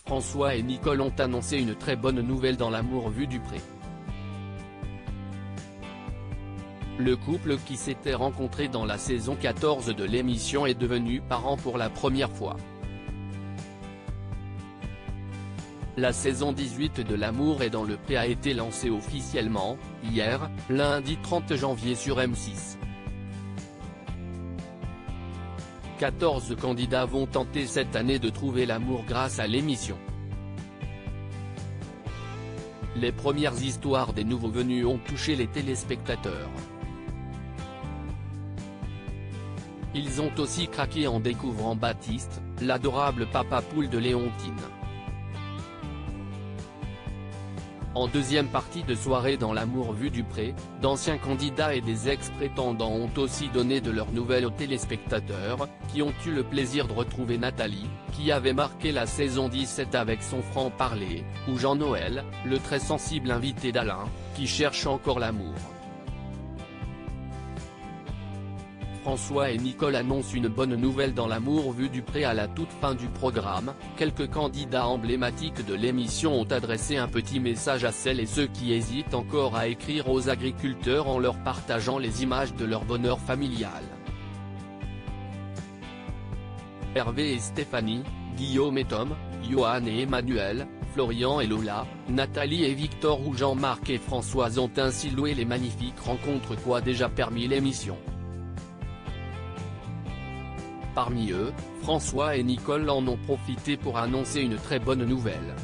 François et Nicole ont annoncé une très bonne nouvelle dans l'amour vu du pré. Le couple qui s'était rencontré dans la saison 14 de l'émission est devenu parent pour la première fois. La saison 18 de L'amour est dans le pré a été lancée officiellement, hier, lundi 30 janvier sur M6. 14 candidats vont tenter cette année de trouver l'amour grâce à l'émission. Les premières histoires des nouveaux venus ont touché les téléspectateurs. Ils ont aussi craqué en découvrant Baptiste, l'adorable papa poule de Léontine. En deuxième partie de soirée dans l'amour vu du pré, d'anciens candidats et des ex-prétendants ont aussi donné de leurs nouvelles aux téléspectateurs, qui ont eu le plaisir de retrouver Nathalie, qui avait marqué la saison 17 avec son franc-parler, ou Jean-Noël, le très sensible invité d'Alain, qui cherche encore l'amour. François et Nicole annoncent une bonne nouvelle dans l'amour vu du pré à la toute fin du programme. Quelques candidats emblématiques de l'émission ont adressé un petit message à celles et ceux qui hésitent encore à écrire aux agriculteurs en leur partageant les images de leur bonheur familial. Hervé et Stéphanie, Guillaume et Tom, Johan et Emmanuel, Florian et Lola, Nathalie et Victor ou Jean-Marc et Françoise ont ainsi loué les magnifiques rencontres qu'a déjà permis l'émission. Parmi eux, François et Nicole en ont profité pour annoncer une très bonne nouvelle.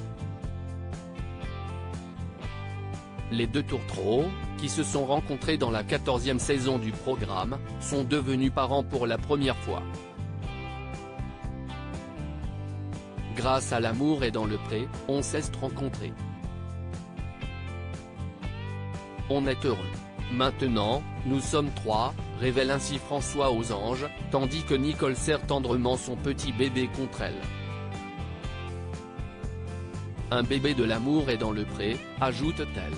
Les deux tourtereaux, qui se sont rencontrés dans la 14e saison du programme, sont devenus parents pour la première fois. Grâce à l'amour et dans le pré, on s'est rencontrés. On est heureux. Maintenant, nous sommes trois, révèle ainsi François aux anges, tandis que Nicole serre tendrement son petit bébé contre elle. Un bébé de l'amour est dans le pré, ajoute-t-elle.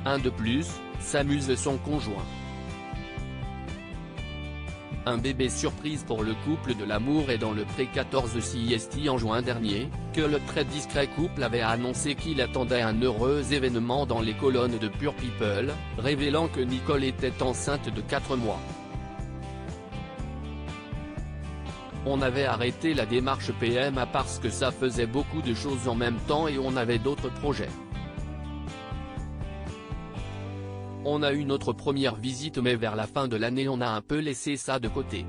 Un de plus, s'amuse son conjoint. Un bébé surprise pour le couple de l'amour est dans le pré 14 CIST en juin dernier, que le très discret couple avait annoncé qu'il attendait un heureux événement dans les colonnes de Pure People, révélant que Nicole était enceinte de 4 mois. On avait arrêté la démarche PMA parce que ça faisait beaucoup de choses en même temps et on avait d'autres projets. On a eu notre première visite mais vers la fin de l'année on a un peu laissé ça de côté.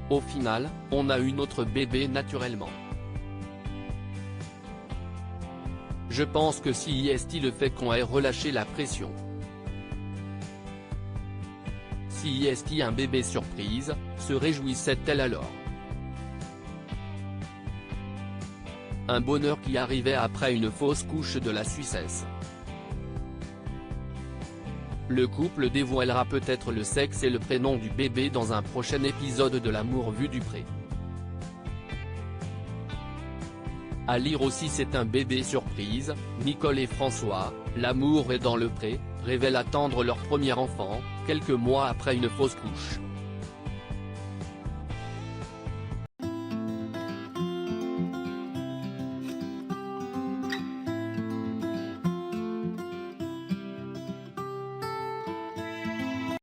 Au final, on a eu notre bébé naturellement. Je pense que CIST le fait qu'on ait relâché la pression. CIST un bébé surprise, se réjouissait-elle alors. Un bonheur qui arrivait après une fausse couche de la Suissesse. Le couple dévoilera peut-être le sexe et le prénom du bébé dans un prochain épisode de l'amour vu du pré. À lire aussi c'est un bébé surprise, Nicole et François, l'amour est dans le pré, révèlent attendre leur premier enfant, quelques mois après une fausse couche.